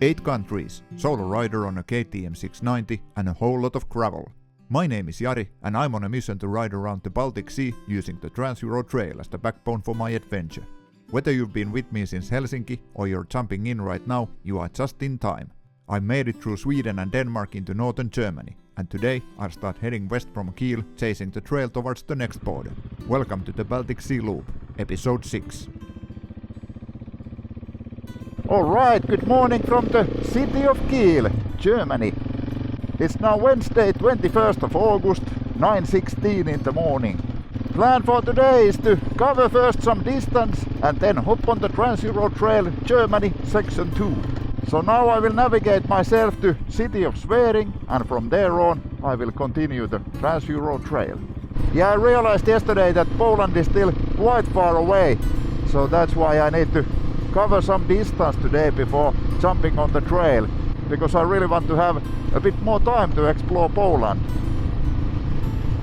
8 countries, solo rider on a KTM 690 and a whole lot of gravel. My name is Jari and I'm on a mission to ride around the Baltic Sea using the Trans-Euro Trail as the backbone for my adventure. Whether you've been with me since Helsinki or you're jumping in right now, you are just in time. I made it through Sweden and Denmark into northern Germany, and today I'll start heading west from Kiel, chasing the trail towards the next border. Welcome to the Baltic Sea Loop, episode 6. Alright, good morning from the city of Kiel, Germany. It's now Wednesday, 21st of August, 9:16 in the morning. Plan for today is to cover first some distance and then hop on the Trans-Euro Trail Germany section 2. So now I will navigate myself to city of Schwerin and from there on I will continue the Trans-Euro Trail. Yeah, I realized yesterday that Poland is still quite far away, so that's why I need to cover some distance today before jumping on the trail, because I really want to have a bit more time to explore Poland.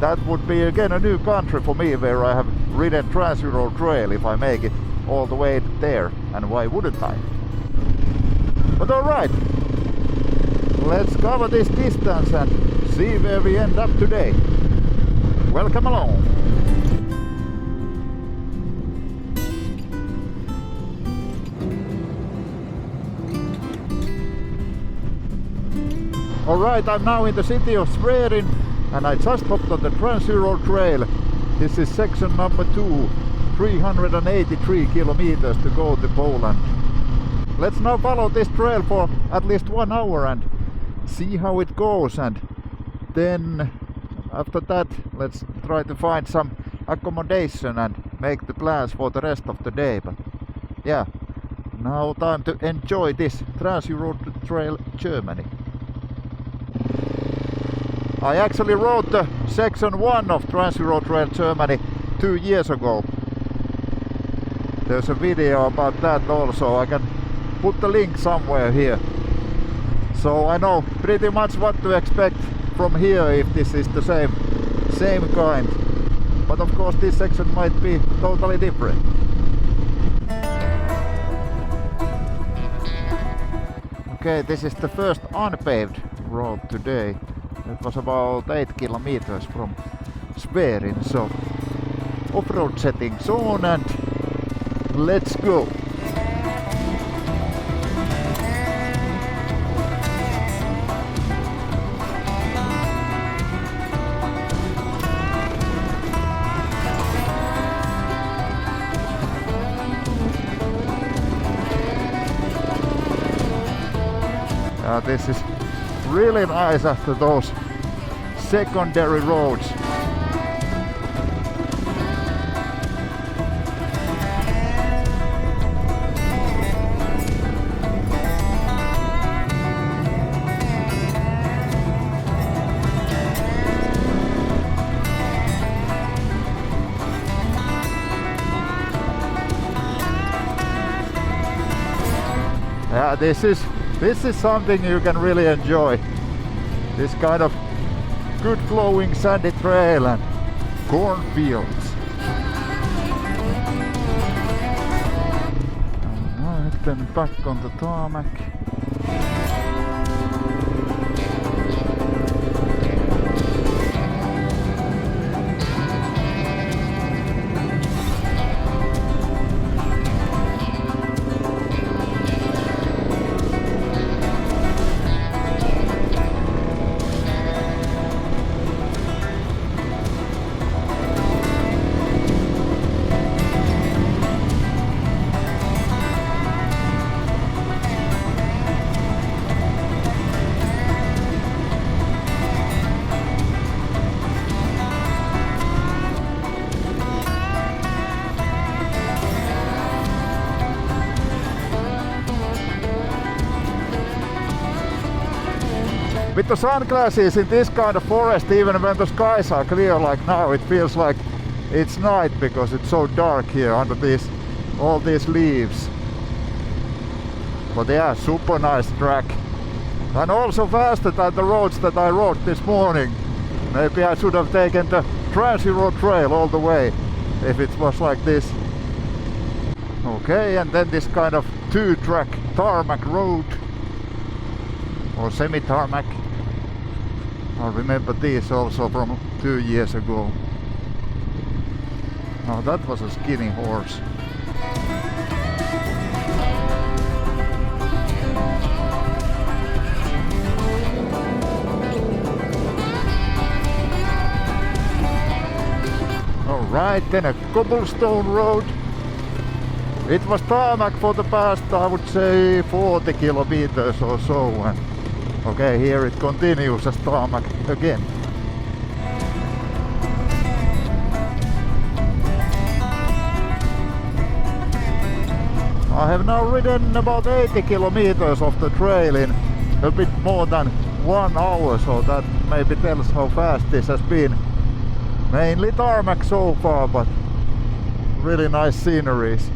That would be again a new country for me where I have ridden Trans-Euro Trail if I make it all the way there, and why wouldn't I? But alright, let's cover this distance and see where we end up today. Welcome along! Alright, I'm now in the city of Schwerin and I just hopped on the Trans-Euro Trail. This is section number 2, 383 kilometers to go to Poland. Let's now follow this trail for at least 1 hour and see how it goes, and then after that let's try to find some accommodation and make the plans for the rest of the day. But yeah, now time to enjoy this Trans-Euro Trail Germany. I actually rode the section 1 of Trans-Euro Trail Germany 2 years ago. There's a video about that also. I can put the link somewhere here. So I know pretty much what to expect from here if this is the same kind. But of course this section might be totally different. Okay, this is the first unpaved road today. It was about 8 kilometers from Schwerin, so off-road settings on and let's go! This is really nice after those secondary roads. Yeah, this is something you can really enjoy. This kind of good flowing sandy trail and cornfields. Alright, then back on the tarmac. With the sunglasses in this kind of forest, even when the skies are clear like now, it feels like it's night because it's so dark here under all these leaves. But yeah, super nice track. And also faster than the roads that I rode this morning. Maybe I should have taken the Trans-Euro Trail all the way if it was like this. Okay, and then this kind of 2-track tarmac road. or semi-tarmac. I remember these also from 2 years ago. Oh, that was a skinny horse. Alright, then a cobblestone road. It was tarmac for the past, I would say, 40 kilometers or so. And okay, here it continues as tarmac again. I have now ridden about 80 kilometers of the trail in a bit more than 1 hour, so that maybe tells how fast this has been. Mainly tarmac so far, but really nice sceneries.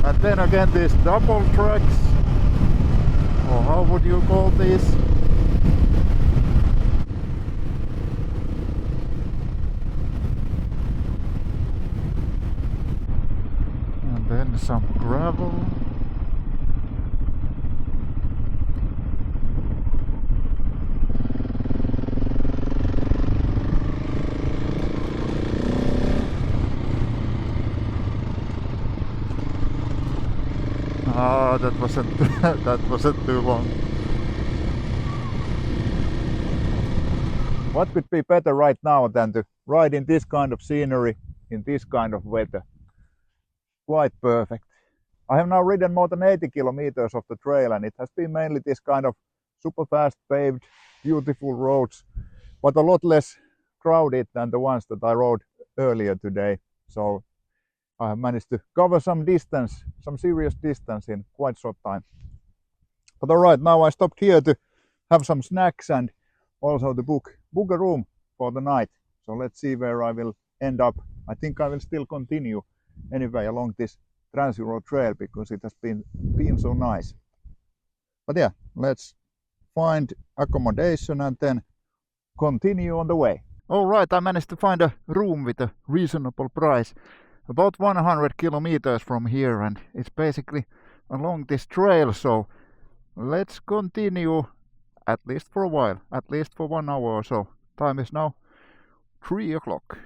And then again these double tracks, or how would you call these? And then some gravel. Ah, that wasn't too long. What could be better right now than to ride in this kind of scenery, in this kind of weather? Quite perfect. I have now ridden more than 80 kilometers of the trail, and it has been mainly this kind of super fast paved, beautiful roads, but a lot less crowded than the ones that I rode earlier today. So I have managed to cover some distance, some serious distance in quite short time. But alright, now I stopped here to have some snacks and also to book a room for the night. So let's see where I will end up. I think I will still continue anyway along this Trans-Euro trail because it has been so nice. But yeah, let's find accommodation and then continue on the way. Alright, I managed to find a room with a reasonable price. About 100 kilometers from here, and it's basically along this trail, so let's continue at least for a while, at least for 1 hour or so. Time is now 3 o'clock.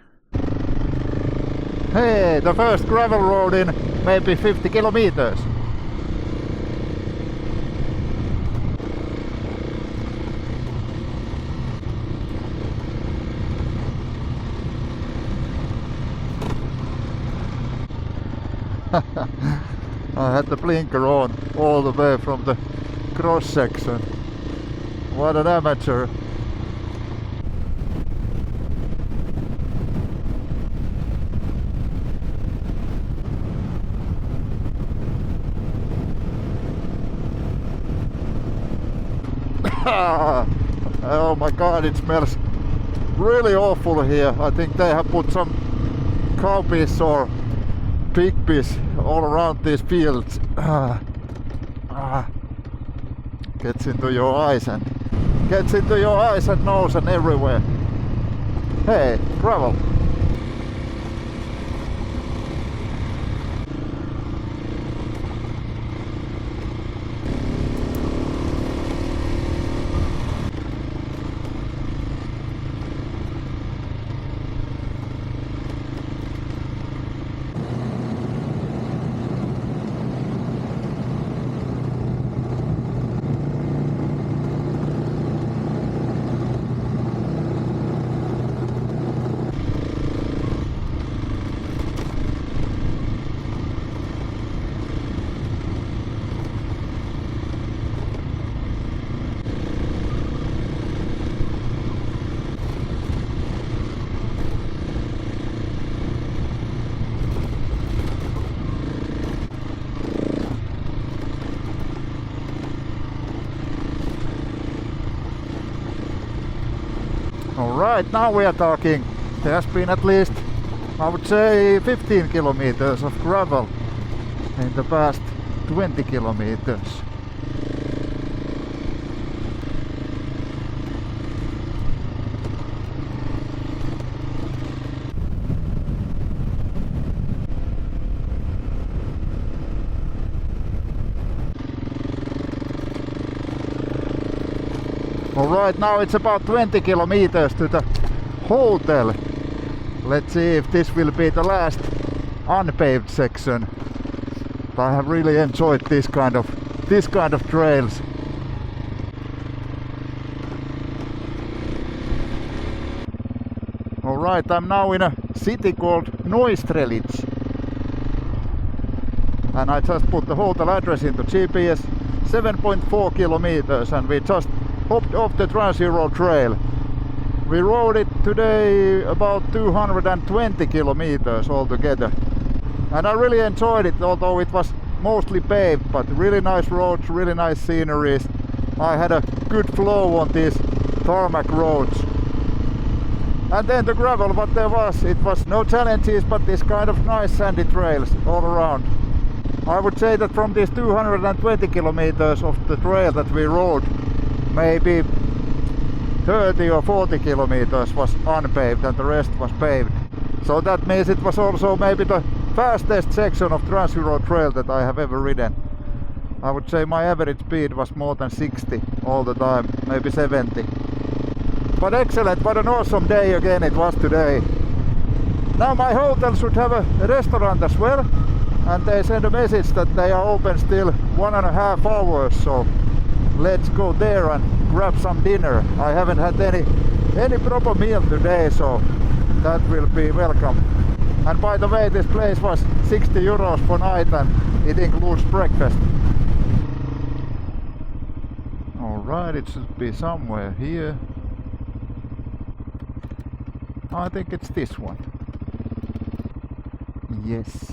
Hey, the first gravel road in maybe 50 kilometers. I had the blinker on all the way from the cross section. What an amateur. Oh my god, it smells really awful here. I think they have put some cow piss or pig piss all around these fields. Gets into your eyes and nose and everywhere. Hey, gravel. Alright, now we are talking. There has been at least, I would say, 15 kilometers of gravel in the past 20 kilometers. Alright, now it's about 20 kilometers to the hotel. Let's see if this will be the last unpaved section. I have really enjoyed this kind of trails. Alright, I'm now in a city called Neustrelitz. And I just put the hotel address into GPS, 7.4 kilometers, and we just hopped off the Trans-Euro Trail. We rode it today about 220 kilometers altogether. And I really enjoyed it, although it was mostly paved, but really nice roads, really nice sceneries. I had a good flow on these tarmac roads. And then the gravel, what there was, it was no challenges, but this kind of nice sandy trails all around. I would say that from these 220 kilometers of the trail that we rode, maybe 30 or 40 kilometers was unpaved and the rest was paved. So that means it was also maybe the fastest section of Trans-Euro Trail that I have ever ridden. I would say my average speed was more than 60 all the time, maybe 70. But excellent, what an awesome day again it was today. Now my hotel should have a restaurant as well, and they send a message that they are open still 1.5 hours, so let's go there and grab some dinner. I haven't had any proper meal today, so that will be welcome. And by the way, this place was 60 euros per night and it includes breakfast. Alright, it should be somewhere here. I think it's this one. Yes.